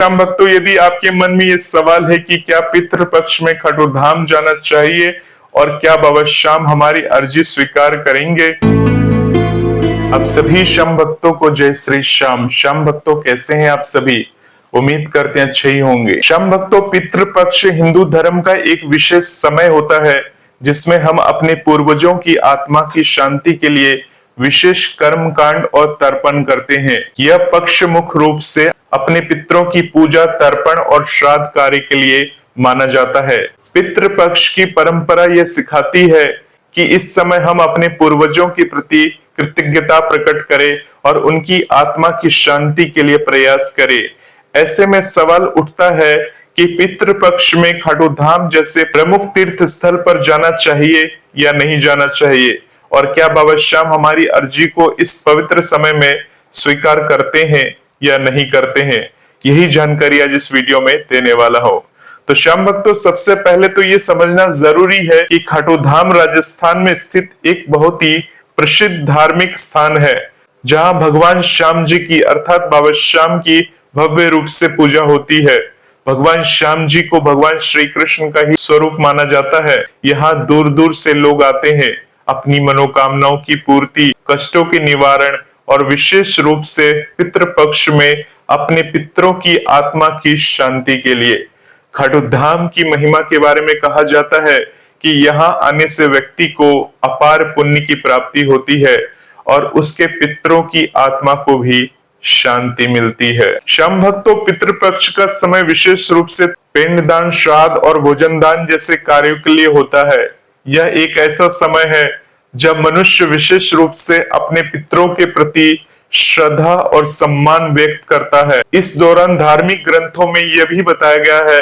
राम भक्तों, यदि आपके मन में ये सवाल है कि क्या पितृपक्ष में खटोधाम जाना चाहिए और क्या बाबा श्याम हमारी अर्जी स्वीकार करेंगे। आप सभी श्याम भक्तों को जय श्री श्याम। श्याम भक्तों, कैसे हैं आप सभी? उम्मीद करते हैं अच्छे ही होंगे। श्याम भक्तों, पितृपक्ष हिंदू धर्म का एक विशेष समय होता है जिसमें हम अपने पूर्वजों की आत्मा की शांति के लिए विशेष कर्म कांड और तर्पण करते हैं। यह पक्ष मुख्य रूप से अपने पितरों की पूजा, तर्पण और श्राद्ध कार्य के लिए माना जाता है। पितृपक्ष की परंपरा यह सिखाती है कि इस समय हम अपने पूर्वजों के प्रति कृतज्ञता प्रकट करें और उनकी आत्मा की शांति के लिए प्रयास करें। ऐसे में सवाल उठता है कि पितृपक्ष में खटोधाम जैसे प्रमुख तीर्थ स्थल पर जाना चाहिए या नहीं जाना चाहिए, और क्या बाबा श्याम हमारी अर्जी को इस पवित्र समय में स्वीकार करते हैं या नहीं करते हैं। यही जानकारी आज इस वीडियो में देने वाला हूं। तो श्याम भक्तों, सबसे पहले तो ये समझना जरूरी है कि खटोधाम राजस्थान में स्थित एक बहुत ही प्रसिद्ध धार्मिक स्थान है जहां भगवान श्याम जी की अर्थात बाबा श्याम की भव्य रूप से पूजा होती है। भगवान श्याम जी को भगवान श्री कृष्ण का ही स्वरूप माना जाता है। यहाँ दूर दूर से लोग आते हैं अपनी मनोकामनाओं की पूर्ति, कष्टों के निवारण और विशेष रूप से पितृपक्ष में अपने पितरों की आत्मा की शांति के लिए। खटोधाम की महिमा के बारे में कहा जाता है कि यहाँ आने से व्यक्ति को अपार पुण्य की प्राप्ति होती है और उसके पितरों की आत्मा को भी शांति मिलती है। श्याम भक्तों, पितृपक्ष का समय विशेष रूप से पिंडदान, श्राद्ध और भोजन दान जैसे कार्यों के लिए होता है। यह एक ऐसा समय है जब मनुष्य विशेष रूप से अपने पितरों के प्रति श्रद्धा और सम्मान व्यक्त करता है। इस दौरान धार्मिक ग्रंथों में यह भी बताया गया है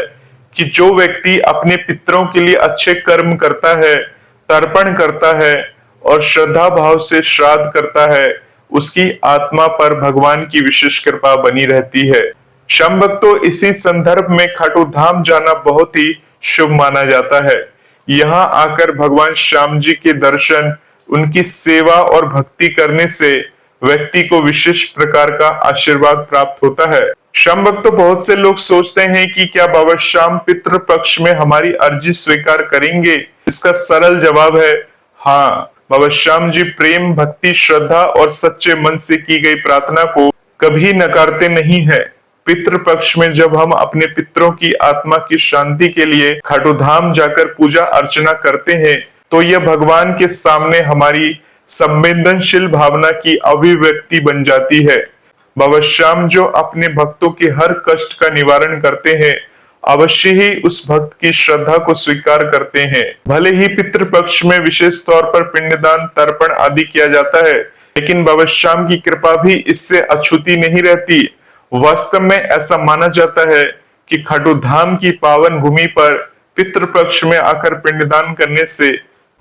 कि जो व्यक्ति अपने पितरों के लिए अच्छे कर्म करता है, तर्पण करता है और श्रद्धा भाव से श्राद्ध करता है, उसकी आत्मा पर भगवान की विशेष कृपा बनी रहती है। श्याम भक्तों, इसी संदर्भ में खटोधाम जाना बहुत ही शुभ माना जाता है। यहाँ आकर भगवान श्याम जी के दर्शन, उनकी सेवा और भक्ति करने से व्यक्ति को विशेष प्रकार का आशीर्वाद प्राप्त होता है। श्याम भक्तों, बहुत से लोग सोचते हैं कि क्या बाबा श्याम पितृपक्ष में हमारी अर्जी स्वीकार करेंगे। इसका सरल जवाब है हाँ। बाबा श्याम जी प्रेम, भक्ति, श्रद्धा और सच्चे मन से की गई प्रार्थना को कभी नकारते नहीं है। पितृपक्ष में जब हम अपने पितरों की आत्मा की शांति के लिए खटोधाम जाकर पूजा अर्चना करते हैं तो यह भगवान के सामने हमारी संवेदनशील भावना की अभिव्यक्ति बन जाती है। बाबा श्याम जो अपने भक्तों के हर कष्ट का निवारण करते हैं, अवश्य ही उस भक्त की श्रद्धा को स्वीकार करते हैं। भले ही पितृपक्ष में विशेष तौर पर पिंडदान, तर्पण आदि किया जाता है, लेकिन बाबा श्याम की कृपा भी इससे अछूती नहीं रहती। वास्तव में ऐसा माना जाता है कि खटोधाम की पावन भूमि पर पितृपक्ष में आकर पिंडदान करने से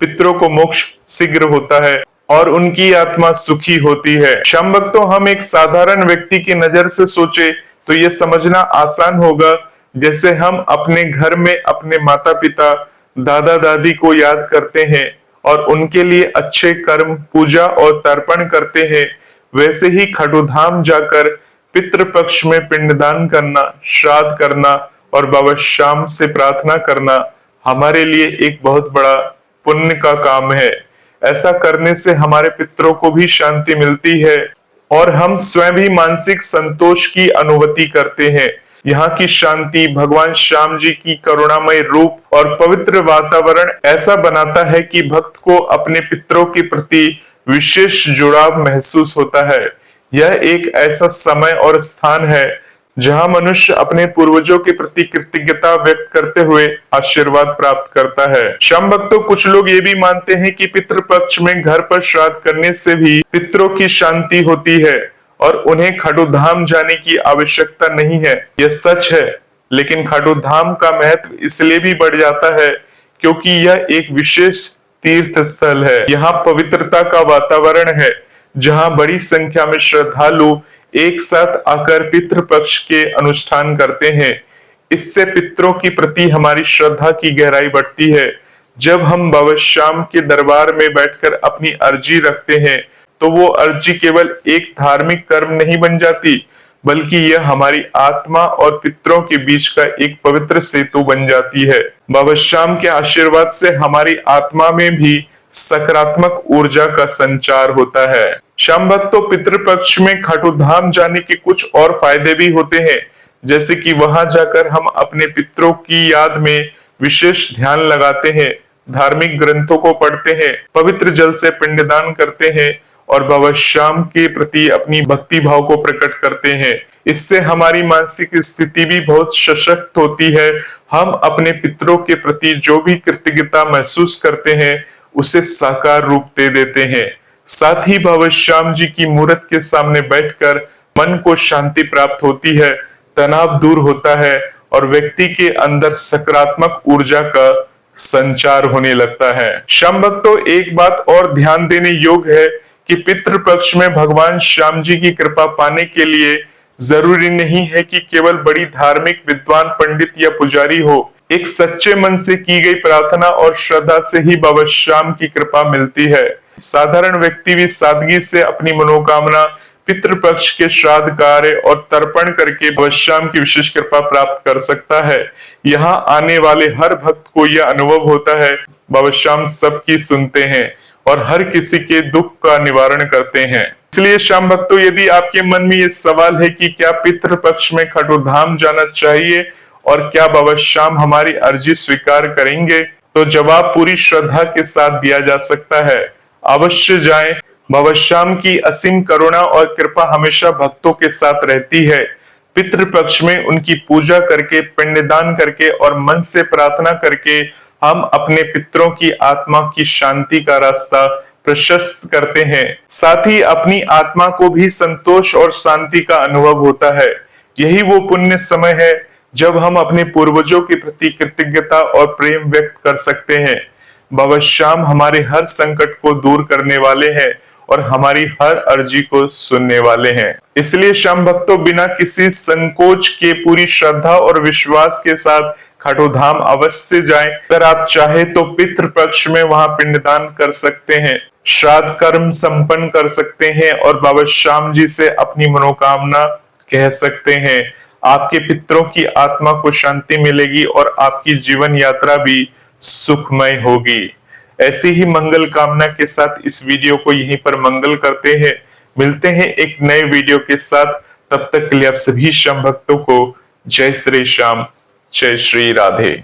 पितरों को मोक्ष शीघ्र होता है और उनकी आत्मा सुखी होती है। श्याम भक्तों, हम एक साधारण व्यक्ति की नजर से सोचे तो यह समझना आसान होगा जैसे हम अपने घर में अपने माता पिता, दादा दादी को याद करते हैं और उनके लिए अच्छे कर्म, पूजा और तर्पण करते हैं, वैसे ही खटोधाम जाकर पितृपक्ष में पिंडदान करना, श्राद्ध करना और बाबा श्याम से प्रार्थना करना हमारे लिए एक बहुत बड़ा पुण्य का काम है। ऐसा करने से हमारे पितरों को भी शांति मिलती है और हम स्वयं भी मानसिक संतोष की अनुभूति करते हैं। यहाँ की शांति, भगवान श्याम जी की करुणामय रूप और पवित्र वातावरण ऐसा बनाता है कि भक्त को अपने पितरों के प्रति विशेष जुड़ाव महसूस होता है। यह एक ऐसा समय और स्थान है जहां मनुष्य अपने पूर्वजों के प्रति कृतज्ञता व्यक्त करते हुए आशीर्वाद प्राप्त करता है। श्याम भक्तों, कुछ लोग ये भी मानते हैं कि पितृपक्ष में घर पर श्राद्ध करने से भी पितरों की शांति होती है और उन्हें खटोधाम जाने की आवश्यकता नहीं है। यह सच है, लेकिन खटोधाम का महत्व इसलिए भी बढ़ जाता है क्योंकि यह एक विशेष तीर्थ स्थल है। यहाँ पवित्रता का वातावरण है जहाँ बड़ी संख्या में श्रद्धालु एक साथ आकर पितृपक्ष के अनुष्ठान करते हैं। इससे पितरों के प्रति हमारी श्रद्धा की गहराई बढ़ती है। जब हम बाबा श्याम के दरबार में बैठकर अपनी अर्जी रखते हैं तो वो अर्जी केवल एक धार्मिक कर्म नहीं बन जाती, बल्कि यह हमारी आत्मा और पितरों के बीच का एक पवित्र सेतु बन जाती है। बाबा श्याम के आशीर्वाद से हमारी आत्मा में भी सकारात्मक ऊर्जा का संचार होता है। श्याम भक्तों, पितृपक्ष में खाटू धाम जाने के कुछ और फायदे भी होते हैं, जैसे कि वहां जाकर हम अपने पितरों की याद में विशेष ध्यान लगाते हैं, धार्मिक ग्रंथों को पढ़ते हैं, पवित्र जल से पिंडदान करते हैं और बाबा श्याम के प्रति अपनी भक्ति भाव को प्रकट करते हैं। इससे हमारी मानसिक स्थिति भी बहुत सशक्त होती है। हम अपने पितरों के प्रति जो भी कृतज्ञता महसूस करते हैं उसे साकार रूप दे देते हैं। साथ ही बाबा श्याम जी की मूर्त के सामने बैठकर मन को शांति प्राप्त होती है, तनाव दूर होता है और व्यक्ति के अंदर सकारात्मक ऊर्जा का संचार होने लगता है। श्याम भक्तों, एक बात और ध्यान देने योग्य है कि पितृपक्ष में भगवान श्याम जी की कृपा पाने के लिए जरूरी नहीं है कि केवल बड़ी धार्मिक विद्वान पंडित या पुजारी हो। एक सच्चे मन से की गई प्रार्थना और श्रद्धा से ही बाबा श्याम की कृपा मिलती है। साधारण व्यक्ति भी सादगी से अपनी मनोकामना पितृपक्ष के श्राद्ध कार्य और तर्पण करके बाबा श्याम की विशेष कृपा प्राप्त कर सकता है। यहाँ आने वाले हर भक्त को यह अनुभव होता है, बाबा श्याम सबकी सुनते हैं और हर किसी के दुख का निवारण करते हैं। इसलिए श्याम भक्तों, यदि आपके मन में ये सवाल है कि क्या पितृपक्ष में खाटू धाम जाना चाहिए और क्या बाबा श्याम हमारी अर्जी स्वीकार करेंगे, तो जवाब पूरी श्रद्धा के साथ दिया जा सकता है। अवश्य जाएं। बाबा श्याम की असीम करुणा और कृपा हमेशा भक्तों के साथ रहती है। पितृपक्ष में उनकी पूजा करके, पिंडदान करके और मन से प्रार्थना करके हम अपने पितरों की आत्मा की शांति का रास्ता प्रशस्त करते हैं। साथ ही अपनी आत्मा को भी संतोष और शांति का अनुभव होता है। यही वो पुण्य समय है जब हम अपने पूर्वजों के प्रति कृतज्ञता और प्रेम व्यक्त कर सकते हैं। बाबा श्याम हमारे हर संकट को दूर करने वाले हैं और हमारी हर अर्जी को सुनने वाले हैं। इसलिए श्याम भक्तों, बिना किसी संकोच के पूरी श्रद्धा और विश्वास के साथ खाटू धाम अवश्य जाएं। अगर आप चाहे तो पितृपक्ष में वहां पिंडदान कर सकते हैं, श्राद्ध कर्म संपन्न कर सकते हैं और बाबा श्याम जी से अपनी मनोकामना कह सकते हैं। आपके पितरों की आत्मा को शांति मिलेगी और आपकी जीवन यात्रा भी सुखमय होगी। ऐसी ही मंगल कामना के साथ इस वीडियो को यहीं पर मंगल करते हैं। मिलते हैं एक नए वीडियो के साथ। तब तक के लिए आप सभी श्याम भक्तों को जय श्री श्याम, जय श्री राधे।